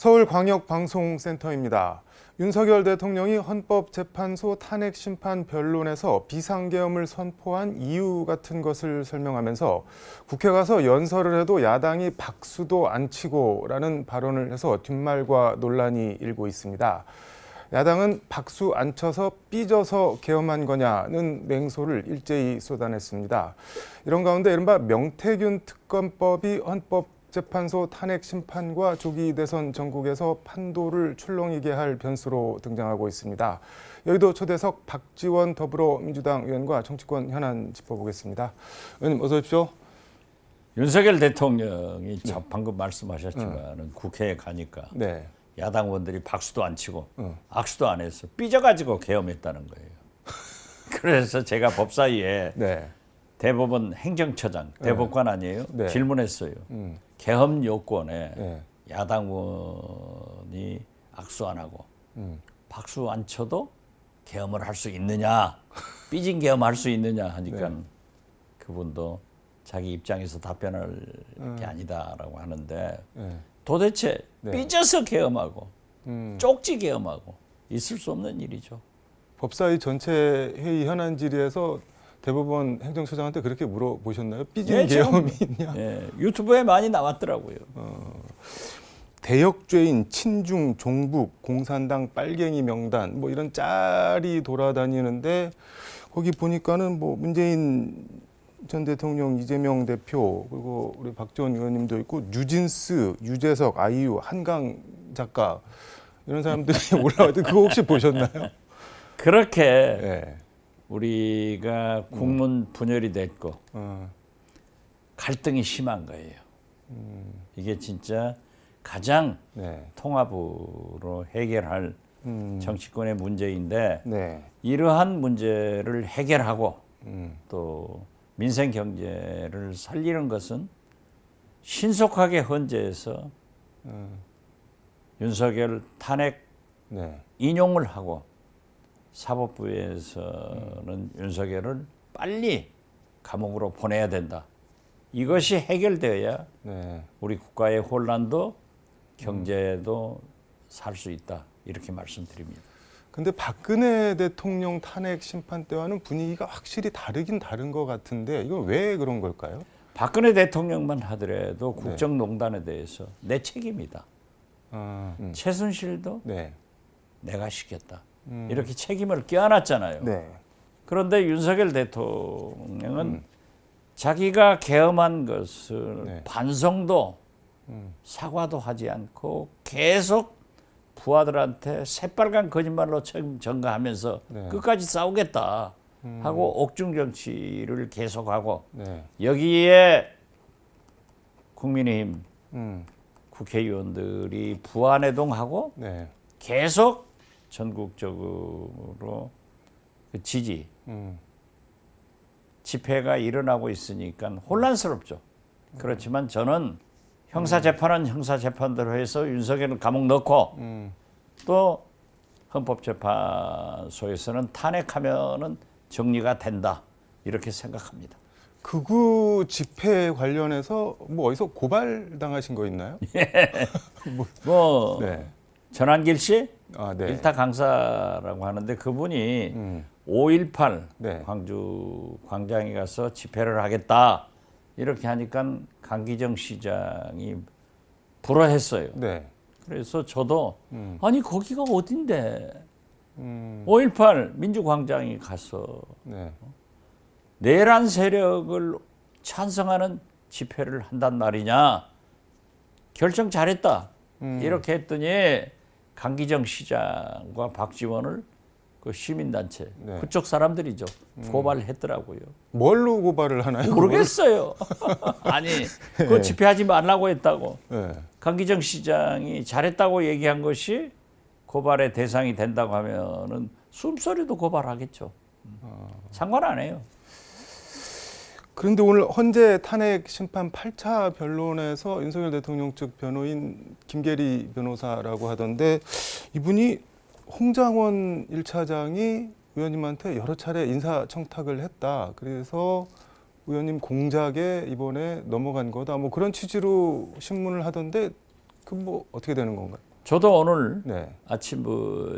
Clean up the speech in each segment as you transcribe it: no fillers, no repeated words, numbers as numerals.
서울광역방송센터입니다. 윤석열 대통령이 헌법재판소 탄핵 심판 변론에서 비상계엄을 선포한 이유 같은 것을 설명하면서 국회 가서 연설을 해도 야당이 박수도 안 치고라는 발언을 해서 뒷말과 논란이 일고 있습니다. 야당은 박수 안 쳐서 삐져서 계엄한 거냐는 맹소를 일제히 쏟아냈습니다. 이런 가운데 이른바 명태균 특검법이 헌법재판소 탄핵 심판과 조기 대선 전국에서 판도를 출렁이게 할 변수로 등장하고 있습니다. 여의도 초대석 박지원 더불어민주당 의원과 정치권 현안 짚어보겠습니다. 의원님 어서 오십시오. 윤석열 대통령이 방금 말씀하셨지만 국회에 가니까 야당 의원들이 박수도 안 치고 악수도 안 해서 삐져가지고 계엄했다는 거예요. 그래서 제가 법사위에 대법원 행정처장, 대법관 아니에요? 질문했어요. 계엄 요건에 야당 의원이 악수 안 하고 박수 안 쳐도 계엄을 할 수 있느냐, 삐진 계엄할 수 있느냐 하니까 그분도 자기 입장에서 답변할 게 아니다라고 하는데 도대체 삐져서 계엄하고 쪽지 계엄하고 있을 수 없는 일이죠. 법사위 전체 회의 현안 질의에서 대법원 행정처장한테 그렇게 물어보셨나요? 삐진 계엄이 있냐? 유튜브에 많이 나왔더라고요. 대역죄인 친중, 종북, 공산당 빨갱이 명단 뭐 이런 짤이 돌아다니는데 거기 보니까는 뭐 문재인 전 대통령, 이재명 대표 그리고 우리 박지원 의원님도 있고 뉴진스, 유재석, 아이유, 한강 작가 이런 사람들이 올라왔는데 그거 혹시 보셨나요? 그렇게 우리가 국문 분열이 됐고 갈등이 심한 거예요. 이게 진짜 가장 통합으로 해결할 정치권의 문제인데 이러한 문제를 해결하고 또 민생 경제를 살리는 것은 신속하게 헌재에서 윤석열 탄핵 인용을 하고 사법부에서는 윤석열을 빨리 감옥으로 보내야 된다. 이것이 해결되어야 우리 국가의 혼란도 경제도 살 수 있다. 이렇게 말씀드립니다. 근데 박근혜 대통령 탄핵 심판 때와는 분위기가 확실히 다르긴 다른 것 같은데 이건 왜 그런 걸까요? 박근혜 대통령만 하더라도 국정농단에 대해서 내 책임이다. 최순실도 내가 시켰다. 이렇게 책임을 껴안았잖아요. 그런데 윤석열 대통령은 자기가 계엄한 것을 반성도 사과도 하지 않고 계속 부하들한테 새빨간 거짓말로 전가하면서 끝까지 싸우겠다 하고 옥중 정치를 계속하고 여기에 국민의힘 국회의원들이 부안해동하고 계속 전국적으로 그 지지 집회가 일어나고 있으니까 혼란스럽죠. 그렇지만 저는 형사재판은 형사재판대로 해서 윤석열을 감옥 넣고 또 헌법재판소에서는 탄핵하면은 정리가 된다 이렇게 생각합니다. 극우 집회 관련해서 뭐 어디서 고발당하신 거 있나요? 전한길 씨 일타 강사라고 하는데 그분이 5.18 광주 광장에 가서 집회를 하겠다 이렇게 하니까 강기정 시장이 불허했어요. 그래서 저도 아니 거기가 어딘데 5.18 민주광장에 가서 내란 세력을 찬성하는 집회를 한단 말이냐 결정 잘했다 이렇게 했더니 강기정 시장과 박지원을 그 시민단체 그쪽 사람들이죠 고발했더라고요. 뭘로 고발을 하나요? 모르겠어요. 아니 그 집회하지 말라고 했다고 강기정 시장이 잘했다고 얘기한 것이 고발의 대상이 된다고 하면은 숨소리도 고발하겠죠. 상관 안 해요. 그런데 오늘 헌재 탄핵 심판 8차 변론에서 윤석열 대통령 측 변호인 김계리 변호사라고 하던데 이분이 홍장원 1차장이 의원님한테 여러 차례 인사청탁을 했다. 그래서 의원님 공작에 이번에 넘어간 거다. 뭐 그런 취지로 신문을 하던데 그 뭐 어떻게 되는 건가요? 저도 오늘 네. 아침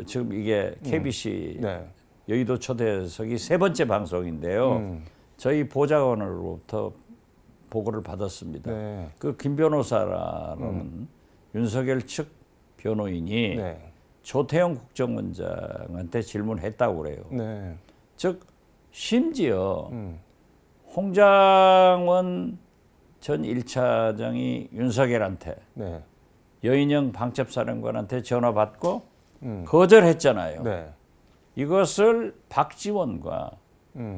지금 이게 KBC 네. 여의도 초대석이 세 번째 방송인데요. 저희 보좌관으로부터 보고를 받았습니다. 네. 그 김 변호사라는 윤석열 측 변호인이 네. 조태영 국정원장한테 질문했다고 그래요. 네. 즉 심지어 홍장원 전 1차장이 윤석열한테 네. 여인영 방첩사령관한테 전화 받고 거절했잖아요. 네. 이것을 박지원과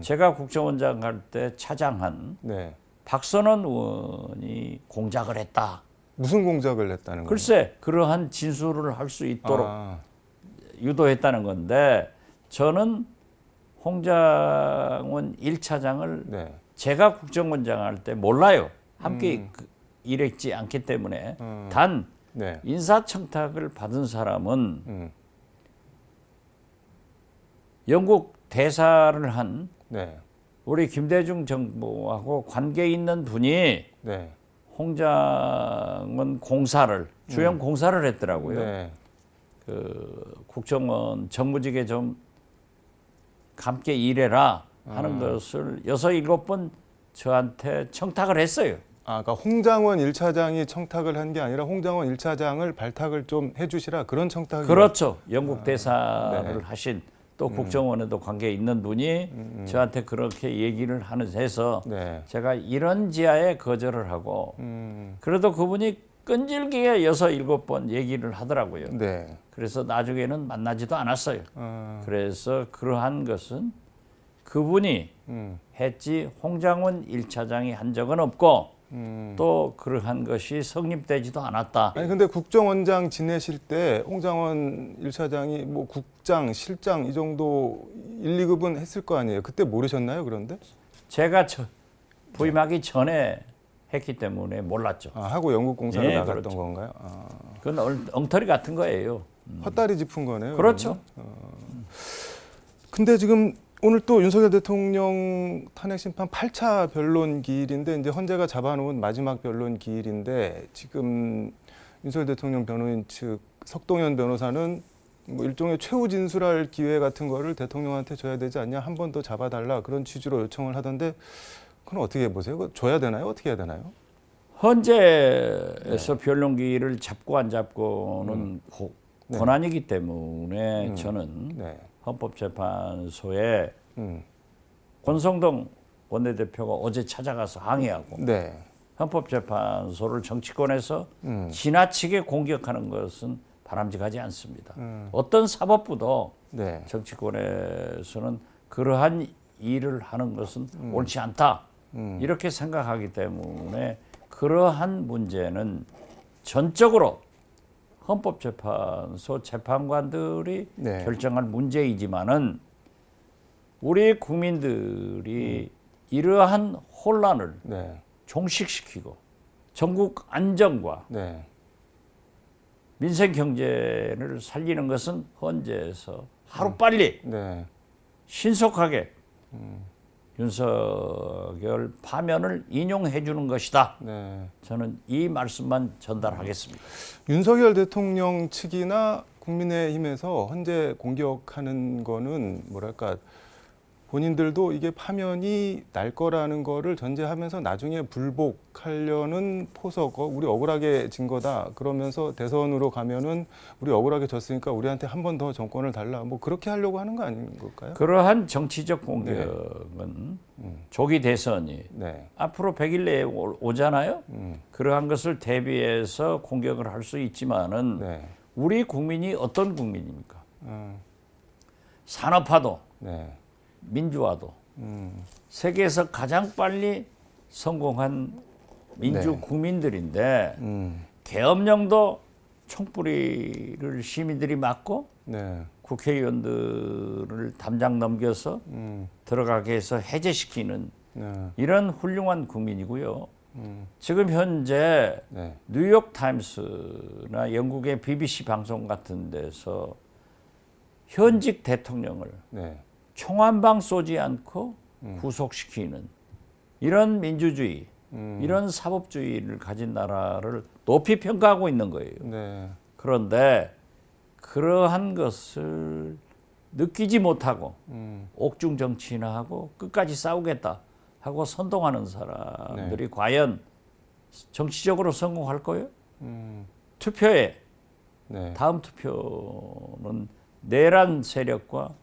제가 국정원장 할 때 차장한 네. 박선원 의원이 공작을 했다. 무슨 공작을 했다는 거예요? 글쎄 그러한 진술을 할 수 있도록 유도했다는 건데 저는 홍장원 1차장을 네. 제가 국정원장 할 때 몰라요. 함께 일했지 않기 때문에 단 네. 인사청탁을 받은 사람은 영국 대사를 한 네. 우리 김대중 정부하고 관계 있는 분이 네. 홍장원 공사를 주영 공사를 했더라고요. 네. 그 국정원 정무직에 좀 함께 일해라 하는 것을 6, 7번 저한테 청탁을 했어요. 그러니까 홍장원 1차장이 청탁을 한 게 아니라 홍장원 1차장을 발탁을 좀 해주시라 그런 청탁이. 그렇죠. 영국 대사를 네. 하신 또 국정원에도 관계 있는 분이 저한테 그렇게 얘기를 해서 네. 제가 이런 지하에 거절을 하고 그래도 그분이 끈질기게 6, 7번 얘기를 하더라고요. 네. 그래서 나중에는 만나지도 않았어요. 그래서 그러한 것은 그분이 했지 홍장원 1차장이 한 적은 없고 또 그러한 것이 성립되지도 않았다. 아니 근데 국정원장 지내실 때 홍장원 1차장이 뭐 국장, 실장 이 정도 1, 2급은 했을 거 아니에요. 그때 모르셨나요? 그런데? 제가 부임하기 전에 했기 때문에 몰랐죠. 하고 영국 공사를 네, 나갔던 그렇죠. 건가요? 그건 엉터리 같은 거예요. 헛다리 짚은 거네요. 그렇죠. 근데 지금 오늘 또 윤석열 대통령 탄핵 심판 8차 변론 기일인데 이제 헌재가 잡아놓은 마지막 변론 기일인데 지금 윤석열 대통령 변호인 측 석동현 변호사는 뭐 일종의 최후 진술할 기회 같은 거를 대통령한테 줘야 되지 않냐, 한 번 더 잡아달라 그런 취지로 요청을 하던데 그건 어떻게 보세요? 그거 줘야 되나요? 어떻게 해야 되나요? 헌재에서 변론 기일을 잡고 안 잡고는 권한이기 때문에 저는 네. 헌법재판소에 권성동 원내대표가 어제 찾아가서 항의하고 네. 헌법재판소를 정치권에서 지나치게 공격하는 것은 바람직하지 않습니다. 어떤 사법부도 네. 정치권에서는 그러한 일을 하는 것은 옳지 않다. 이렇게 생각하기 때문에 그러한 문제는 전적으로 헌법재판소 재판관들이 네. 결정할 문제이지만은 우리 국민들이 이러한 혼란을 네. 종식시키고 전국 안정과 네. 민생 경제를 살리는 것은 헌재에서 하루빨리 네. 신속하게 윤석열 파면을 인용해 주는 것이다. 네. 저는 이 말씀만 전달하겠습니다. 윤석열 대통령 측이나 국민의힘에서 헌재 공격하는 거는 뭐랄까 본인들도 이게 파면이 날 거라는 거를 전제하면서 나중에 불복하려는 포석, 우리 억울하게 진 거다. 그러면서 대선으로 가면은 우리 억울하게 졌으니까 우리한테 한 번 더 정권을 달라. 뭐 그렇게 하려고 하는 거 아닌 걸까요? 그러한 정치적 공격은 조기 대선이 네. 앞으로 100일 내에 오잖아요. 그러한 것을 대비해서 공격을 할 수 있지만은 네. 우리 국민이 어떤 국민입니까? 산업화도 네. 민주화도 세계에서 가장 빨리 성공한 민주 네. 국민들인데 계엄령도 총뿌리를 시민들이 맞고 네. 국회의원들을 담장 넘겨서 들어가게 해서 해제시키는 네. 이런 훌륭한 국민이고요. 지금 현재 네. 뉴욕타임스나 영국의 BBC 방송 같은 데서 현직 대통령을 네. 총 한 방 쏘지 않고 구속시키는 이런 민주주의, 이런 사법주의를 가진 나라를 높이 평가하고 있는 거예요. 네. 그런데 그러한 것을 느끼지 못하고 옥중 정치나 하고 끝까지 싸우겠다 하고 선동하는 사람들이 네. 과연 정치적으로 성공할 거예요? 투표에 네. 다음 투표는 내란 세력과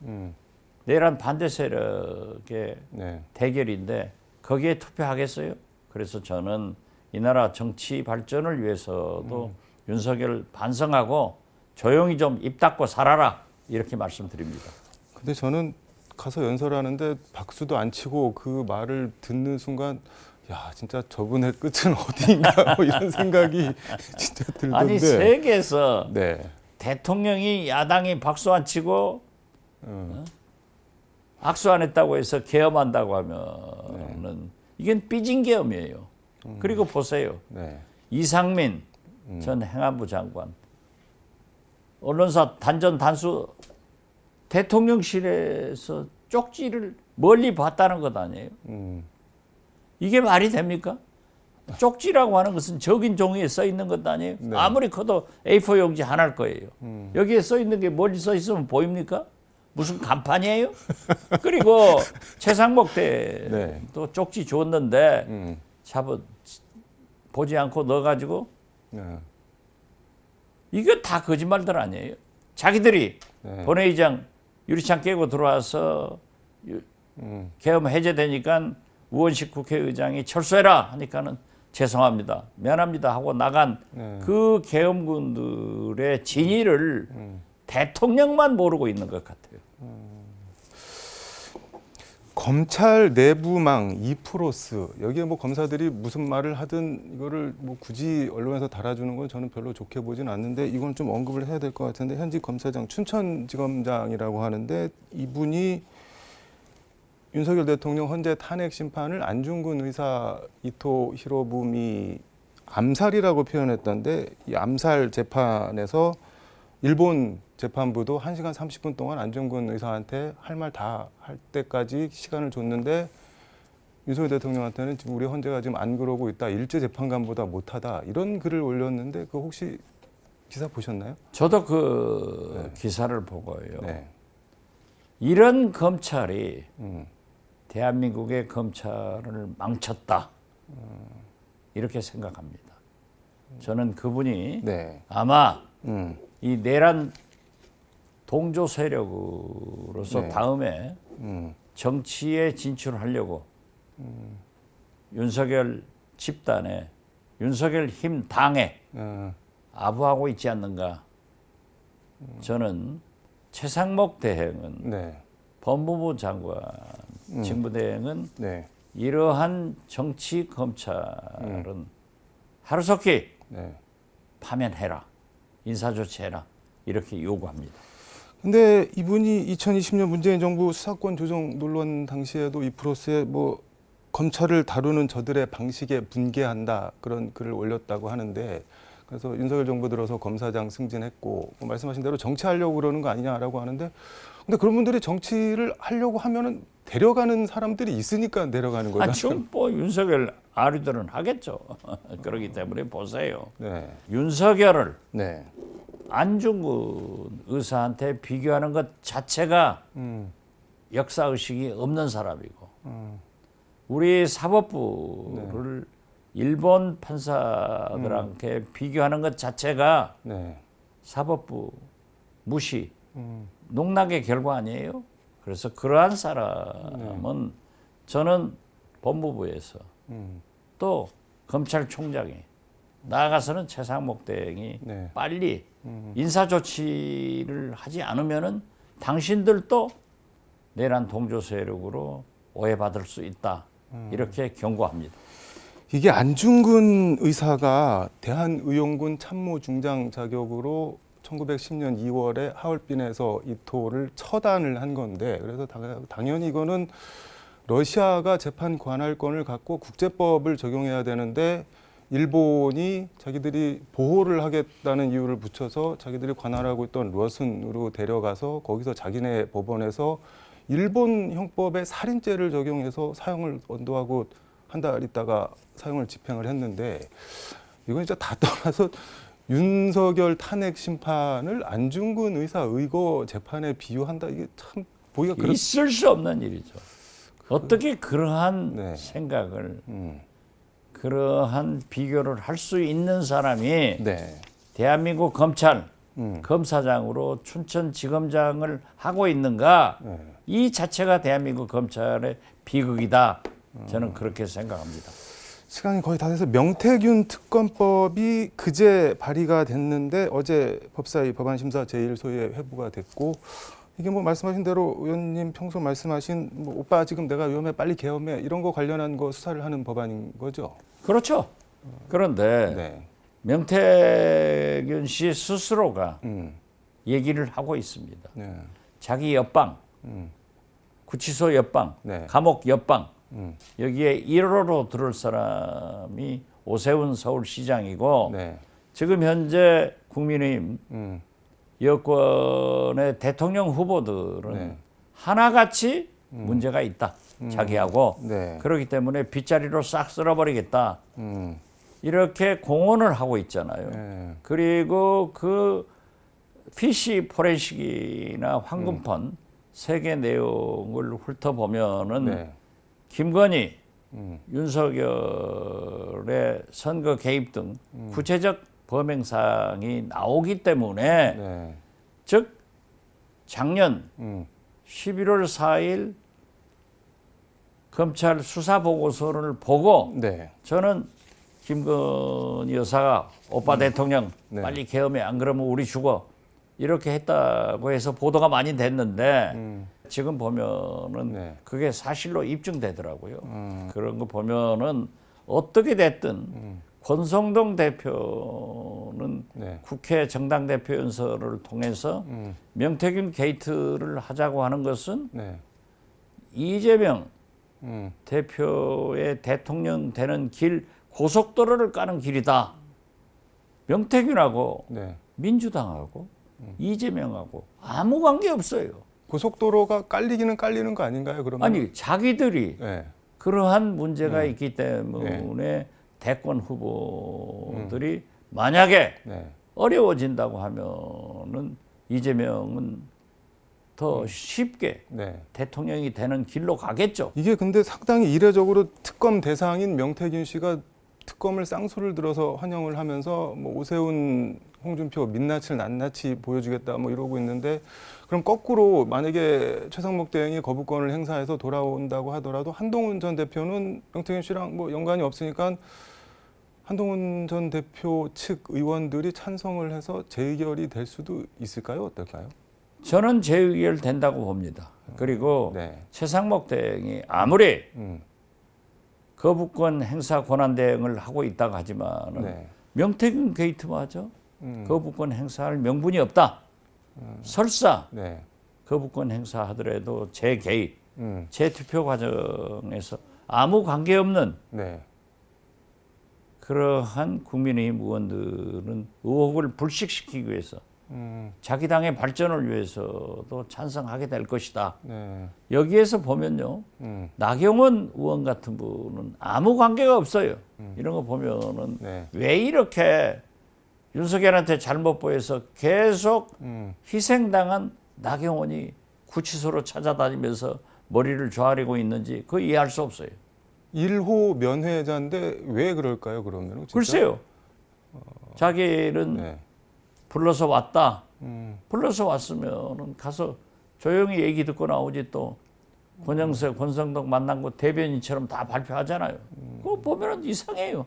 내란 반대 세력의 네. 대결인데 거기에 투표하겠어요? 그래서 저는 이 나라 정치 발전을 위해서도 윤석열 반성하고 조용히 좀 입 닫고 살아라 이렇게 말씀드립니다. 근데 저는 가서 연설하는데 박수도 안 치고 그 말을 듣는 순간 야 진짜 저분의 끝은 어디인가 뭐 이런 생각이 진짜 들던데. 아니 세계에서 네. 대통령이 야당이 박수 안 치고 악수 안 했다고 해서 계엄한다고 하면은 이건 삐진 계엄이에요. 그리고 보세요. 네. 이상민 전 행안부 장관 언론사 단전 단수 대통령실에서 쪽지를 멀리 봤다는 것 아니에요? 이게 말이 됩니까? 쪽지라고 하는 것은 적인 종이에 써 있는 것 아니에요? 네. 아무리 커도 A4 용지 하나일 거예요. 여기에 써 있는 게 멀리 써 있으면 보입니까? 무슨 간판이에요? 그리고 최상목 때 네. 또 쪽지 줬는데 보지 않고 넣어가지고 네. 이거 다 거짓말들 아니에요? 자기들이 네. 본회의장 유리창 깨고 들어와서 계엄 해제되니까 우원식 국회의장이 철수해라 하니까는 죄송합니다, 미안합니다 하고 나간 그 계엄군들의 진위를 대통령만 모르고 있는 것 같아요. 검찰 내부망 이프로스 여기에 뭐 검사들이 무슨 말을 하든 이거를 뭐 굳이 언론에서 달아주는 건 저는 별로 좋게 보진 않는데 이건 좀 언급을 해야 될 것 같은데 현직 검사장 춘천지검장이라고 하는데 이분이 윤석열 대통령 헌재 탄핵 심판을 안중근 의사 이토 히로부미 암살이라고 표현했던데 이 암살 재판에서 일본 재판부도 1시간 30분 동안 안중근 의사한테 할 말 다 할 때까지 시간을 줬는데 윤석열 대통령한테는 지금 우리 헌재가 지금 안 그러고 있다. 일제 재판관보다 못하다. 이런 글을 올렸는데 그 혹시 기사 보셨나요? 저도 그 기사를 보고요. 네. 이런 검찰이 대한민국의 검찰을 망쳤다. 이렇게 생각합니다. 저는 그분이 네. 아마 이 내란 동조 세력으로서 네. 다음에 정치에 진출하려고 윤석열 집단에 윤석열 힘 당에 아부하고 있지 않는가. 저는 최상목 대행은 네. 법무부 장관 직무대행은 네. 이러한 정치 검찰은 하루속히 네. 파면해라, 인사조치해라 이렇게 요구합니다. 근데 이분이 2020년 문재인 정부 수사권 조정 논란 당시에도 이 프로스에 뭐 검찰을 다루는 저들의 방식에 분개한다 그런 글을 올렸다고 하는데 그래서 윤석열 정부 들어서 검사장 승진했고 뭐 말씀하신 대로 정치하려고 그러는 거 아니냐라고 하는데 근데 그런 분들이 정치를 하려고 하면은 데려가는 사람들이 있으니까 데려가는 거죠. 지금 뭐 윤석열 아류들은 하겠죠. 그렇기 때문에 보세요. 네. 윤석열을 네. 안중근 의사한테 비교하는 것 자체가 역사의식이 없는 사람이고 우리 사법부를 일본 판사들한테 비교하는 것 자체가 네. 사법부 무시, 농락의 결과 아니에요? 그래서 그러한 사람은 저는 법무부에서 또 검찰총장이 나아가서는 최상목 대행이 네. 빨리 인사조치를 하지 않으면은 당신들도 내란 동조 세력으로 오해받을 수 있다. 이렇게 경고합니다. 이게 안중근 의사가 대한의용군 참모중장 자격으로 1910년 2월에 하얼빈에서 이토를 처단을 한 건데 그래서 당연히 이거는 러시아가 재판 관할권을 갖고 국제법을 적용해야 되는데 일본이 자기들이 보호를 하겠다는 이유를 붙여서 자기들이 관할하고 있던 러슨으로 데려가서 거기서 자기네 법원에서 일본 형법의 살인죄를 적용해서 사형을 언도하고 한 달 있다가 사형을 집행을 했는데 이건 진짜 다 떠나서 윤석열 탄핵 심판을 안중근 의사 의거 재판에 비유한다. 이게 참 보기가 있을 수 없는 일이죠. 어떻게 그러한 네. 생각을 그러한 비교를 할 수 있는 사람이 네. 대한민국 검찰 검사장으로 춘천지검장을 하고 있는가? 네. 이 자체가 대한민국 검찰의 비극이다. 저는 그렇게 생각합니다. 시간이 거의 다 돼서 명태균 특검법이 그제 발의가 됐는데 어제 법사위 법안심사 제1소위에 회부가 됐고 이게 뭐 말씀하신 대로 의원님 평소 말씀하신 뭐 오빠 지금 내가 위험해 빨리 계엄해 이런 거 관련한 거 수사를 하는 법안인 거죠? 그렇죠. 그런데 네. 명태균 씨 스스로가 얘기를 하고 있습니다. 네. 자기 옆방, 구치소 옆방, 네. 감옥 옆방 여기에 1호로 들을 사람이 오세훈 서울시장이고 네. 지금 현재 국민의힘 여권의 대통령 후보들은 네. 하나같이 문제가 있다. 자기하고. 네. 그렇기 때문에 빗자리로 싹 쓸어버리겠다. 이렇게 공언을 하고 있잖아요. 네. 그리고 그 PC 포렌식이나 황금펀 세계 내용을 훑어보면은 네. 김건희, 윤석열의 선거 개입 등 구체적 범행 사항이 나오기 때문에 네. 즉 작년 11월 4일 검찰 수사 보고서를 보고 네. 저는 김건희 여사가 오빠 대통령 네. 빨리 계엄해 안 그러면 우리 죽어 이렇게 했다고 해서 보도가 많이 됐는데 지금 보면은 네. 그게 사실로 입증되더라고요. 그런 거 보면은 어떻게 됐든 권성동 대표는 네. 국회 정당 대표 연설을 통해서 명태균 게이트를 하자고 하는 것은 네. 이재명 대표의 대통령 되는 길 고속도로를 까는 길이다. 명태균하고 네. 민주당하고 이재명하고 아무 관계 없어요. 고속도로가 깔리기는 깔리는 거 아닌가요? 그러면 아니 자기들이 네. 그러한 문제가 있기 때문에 대권 후보들이 만약에 네. 어려워진다고 하면은 이재명은 더 쉽게 네. 대통령이 되는 길로 가겠죠. 이게 근데 상당히 이례적으로 특검 대상인 명태균 씨가 특검을 쌍수를 들어서 환영을 하면서 뭐 오세훈, 홍준표 민낯을 낱낱이 보여주겠다 뭐 이러고 있는데 그럼 거꾸로 만약에 최상목 대행이 거부권을 행사해서 돌아온다고 하더라도 한동훈 전 대표는 명태균 씨랑 뭐 연관이 없으니까 한동훈 전 대표 측 의원들이 찬성을 해서 재의결이 될 수도 있을까요? 어떨까요? 저는 재의결 된다고 봅니다. 그리고 네. 최상목 대행이 아무리 음. 거부권 행사 권한 대행을 하고 있다고 하지만 네. 명태균 게이트마저 거부권 행사할 명분이 없다. 설사 네. 거부권 행사하더라도 제 개입, 제 투표 과정에서 아무 관계없는 네. 그러한 국민의힘 의원들은 의혹을 불식시키기 위해서 자기 당의 발전을 위해서도 찬성하게 될 것이다. 네. 여기에서 보면요. 나경원 의원 같은 분은 아무 관계가 없어요. 이런 거 보면은 네. 왜 이렇게 윤석열한테 잘못 보여서 계속 희생당한 나경원이 구치소로 찾아다니면서 머리를 조아리고 있는지 그거 이해할 수 없어요. 1호 면회자인데 왜 그럴까요? 그러면 진짜? 글쎄요. 자기는 네. 불러서 왔다. 불러서 왔으면 가서 조용히 얘기 듣고 나오지 또 권영세, 권성동 만난 거 대변인처럼 다 발표하잖아요. 그거 보면은 이상해요.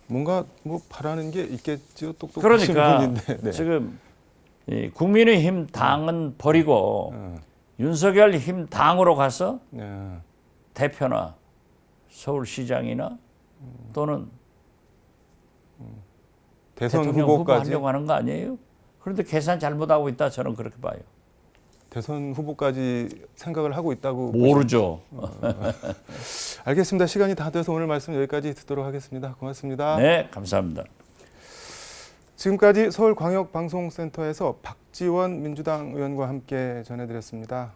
뭔가 뭐 바라는 게 있겠죠. 똑똑하신 그러니까 분인데. 네. 지금 이 국민의힘 당은 버리고 윤석열힘 당으로 가서 네. 대표나 서울시장이나 또는 대선 대통령 후보 후보까지 하려고 하는 거 아니에요? 그런데 계산 잘못하고 있다 저는 그렇게 봐요. 대선 후보까지 생각을 하고 있다고 모르죠. 알겠습니다. 시간이 다 돼서 오늘 말씀 여기까지 듣도록 하겠습니다. 고맙습니다. 네, 감사합니다. 지금까지 서울광역방송센터에서 박지원 민주당 의원과 함께 전해드렸습니다.